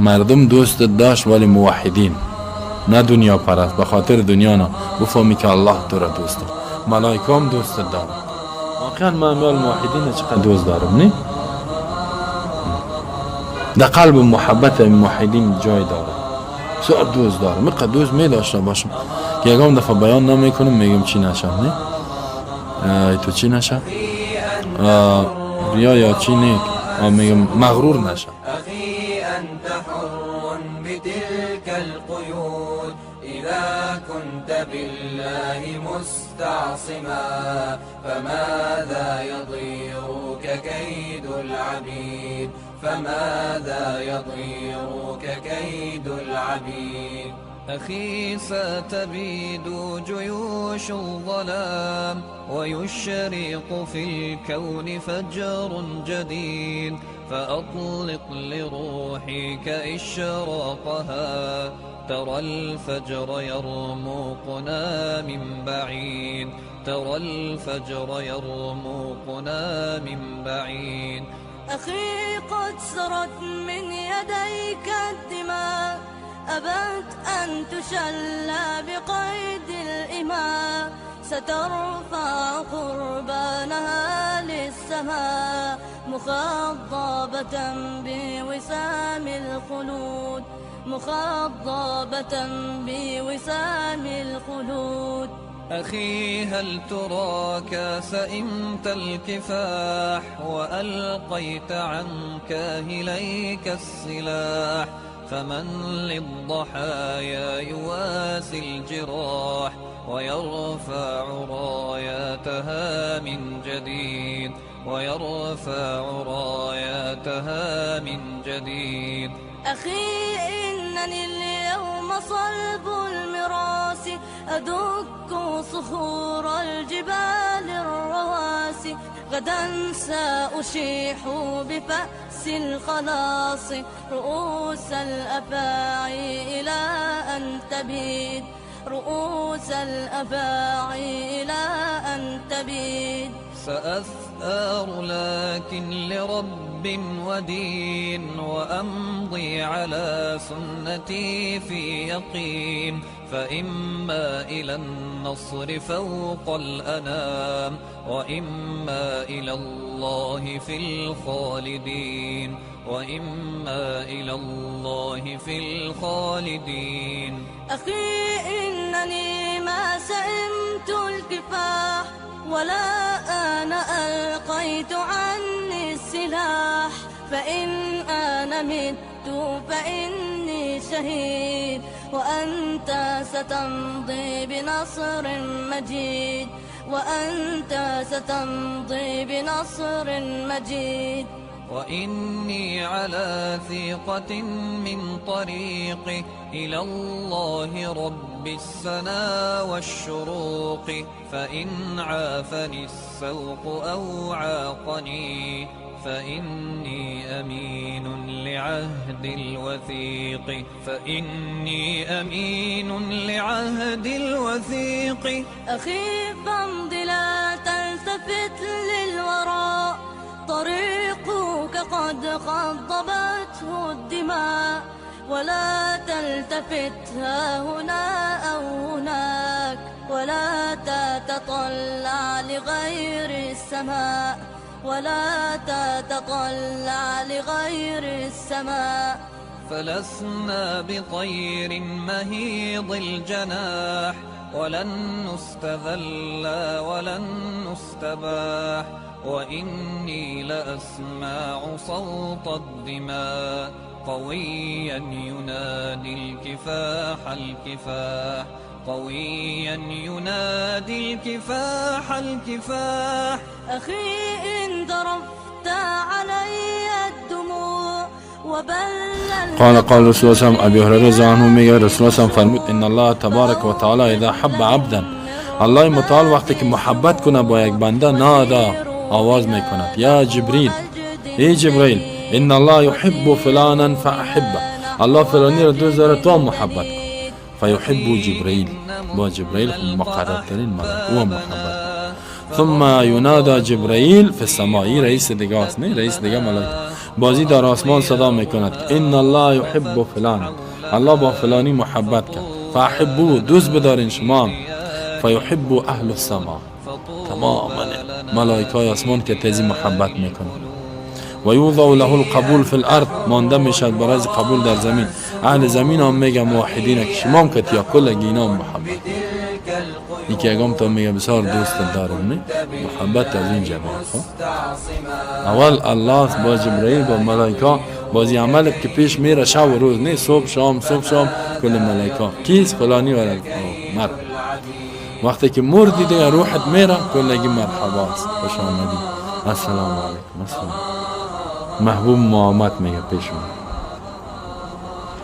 مردم دوست داشت ولی موحدین، نه دنیا پرست. به خاطر دنیا نه، بفهمی که الله تو را دوست دارد، ملائکه هم دوست دارد. واقعا من امیال موحدین چقدر دوست دارم، نه؟ در قلب محبت موحدین جای داره، بسیار دوست دارم. میقدر دوست می داشته باشم که یکم دفعه بیان نمیکنم، میگم چی نشم، نه؟ تو چی نشم؟ ریا یا چی نیک، میگم مغرور نشم. أخي أنت حر بتلك القيود إذا كنت بالله مستعصما، فماذا يضيرك كيد العبيد، فماذا يضيرك كيد العبيد. أخي ستبيد جيوش الظلام ويشرق في الكون فجر جديد، فأطلق لروحك إشراقها، ترى الفجر يرمقنا من بعيد، ترى الفجر يرمقنا من بعيد. أخي قد سرت من يديك الدماء، أبت أن تشلى بقيد الإماء، سترفع قربانها للسماء مخضبة بوسام الخلود، مخضبة بوسام الخلود. أخي هل تراك سئمت الكفاح وألقيت عن كاهليك السلاح، فمن للضحايا يواسي الجراح ويرفع راياتها من جديد، ويرفع راياتها من جديد. أخي إنني اليوم صلب المراس، أدك صخور الجبال الرواسي، غدا سأشيح بفأس الخلاص رؤوس الأفاعي إلى أن تبيد، رؤوس الأفاعي إلى أن تبيد. سأثار لكن لرب ودين، وأمضي على سنتي في يقين، فإما إلى النصر فوق الأنام، وإما إلى الله في الخالدين، وإما إلى الله في الخالدين. أخي إنني ما سئمت الكفاح، ولا أنا ألقيت عني السلاح، فإن أنا مت فإني شهيد، وأنت ستمضي بنصر مجيد، وأنت ستمضي بنصر مجيد. وإني على ثقة من طريقي إلى الله رب السنا والشروق، فإن عافني السوق أو عاقني، فإني أمين لعهد الوثيق، فإني أمين لعهد الوثيق. أخي فامض لا تلتفت للوراء، طريقك قد خضبته الدماء، ولا تلتفت ها هنا أو هناك، ولا تتطلع لغير السماء، ولا تتطلع لغير السماء. فلسنا بطير مهيض الجناح، ولن نستذل ولن نستباح، وإني لأسمع صوت الدماء قويا ينادي الكفاح الكفاح، قويا ينادي الكفاح الكفاح. أخي إن ضربت علي الدموع وبللت. قال رسول الله صلى الله عليه وسلم، أبي هريرة رضي الله عنه میگه رسول الله صلى الله عليه وسلم فرمود إن الله تبارك وتعالى إذا حب عبدا، الله متعال وقتی که محبت کنه با یک بنده نادا آواز میکند یا جبریل، ای جبریل ان الله يحب فلانا فاحبه، الله فلانی را دوست داره تو محبت کن، فيحب جبريل، با جبريل مقربترین ملک او محبت. ثم ينادى جبريل في السماء، رئیس دیگه است، نه رئیس دیگه ملائکه، بازی در آسمان صدا میکند ان الله یحب فلان، الله با فلانی محبت کرد، فاحبوه، دوست بدارین شما، فیحب اهل السما، تمام ملائکه آسمان که تیزی محبت میکنند. و یوضع له القبول فی الارض، مانده میشد برای قبول در زمین. اهل زمین هم میگه موحدین که شما هم کتیا کل گینا محبت، یکی اگم تو میگه بسیار دوست دارم نه محبت از این جمعه. اول الله با جبرئیل با ملائکه بازی عمل که پیش میره شب و روز، نه صبح شام کل ملائکه کیس فلانی و مرد. وقتی که مردی دیگه روحت میره کلگی مرحبا است، خوش آمدی، السلام علیکم، السلام. محبوب محمد میگه پیشون.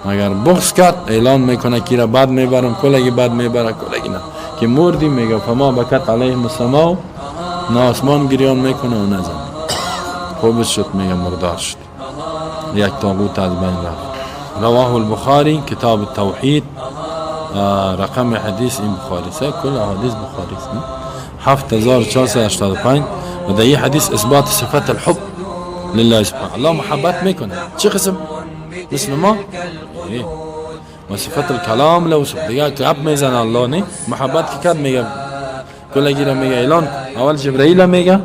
اگر بغض کرد اعلان میکنه کی را بعد میبرم، کلگی بعد میبره، کلگی نه. که مردی میگه فما بکت علیهم السماء، نه آسمان گریان میکنه و نه زمین. خوبش شد میگه مردار شد، یک طاغوت از بین رفت. رواه البخاری کتاب التوحید، رقم حدیث این بخاری است، کل حدیث بخاری است، 7485. و در این حدیث اثبات صفت الحب لله سبحانه. الله محبت میکنه، چه قسم؟ مثل ما و صفت الکلام له سبحانه، دیگه کعب میزنه الله نه محبت که کرد میگه کلگی را میگه اعلان، اول جبرئیل میگه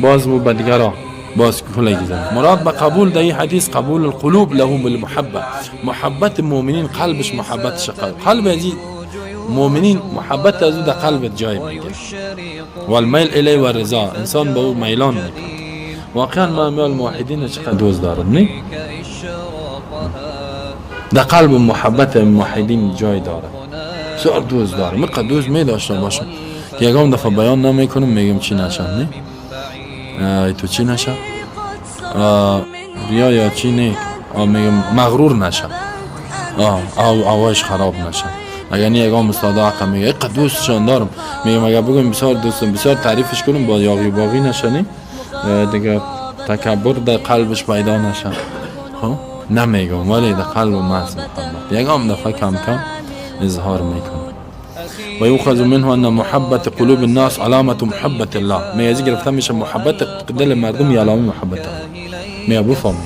باز و بدگرا باز کلگی زنه. مراد به قبول در این حدیث قبول القلوب له بالمحبه، محبت مؤمنین قلبش محبت قلب ازی مؤمنین محبت از در قلب جای میگه. و المیل الی و رضا، انسان به او میلان میکنه. واقعا ما میال موحدین چقدر دوست دارد نه؟ در قلب محبت موحدین جای داره، بسیار دوست داره. مقدر دوست میداشته باشه که یکم دفعه بیان نمیکنم میگم چی نشه نه؟ تو چی نشه؟ ریا یا چی نه؟ میگم مغرور نشه، آواش خراب نشه. اگر نه یکم استاد حق میگه اینقدر دوستشان دارم، میگم اگر بگم بسیار دوستم بسیار تعریفش کنم با یاغی باقی نشه نه؟ دیگه تکبر در قلبش پیدا نشه. خب نمیگم ولی در قلب محض محبت یکم دفعه کم اظهار میکنه. و یؤخذ منه ان محبت قلوب الناس علامت محبت الله، میگه گرفته میشه محبت دل مردم یا علامه محبت الله. میگه بفهمی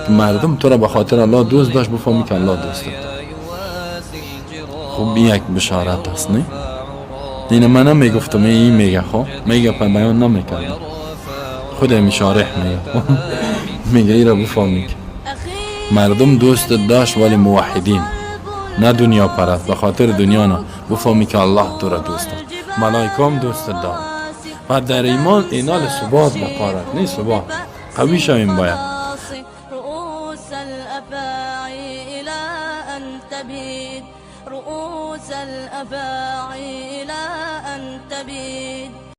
که مردم تو را به خاطر الله دوست داشت، بفهمی که الله دوست داشت. خب یک بشارت است نه؟ این من نمیگفتم، این میگه خب میگه پر بیان نمیکنه، خود میشارح میگه ای را بفهمی که مردم دوست داشت ولی موحدین نه دنیا پرست، به خاطر دنیا نه، بفهمی که الله تو را دوست دارد، ملائکه هم دوست دارد. و در ایمان اینال ثبات بقارد نه ثبات قوی شویم باید. رؤوس الأفاعي إلى أن تبيد، رؤوس الأفاعي إلى أن تبيد.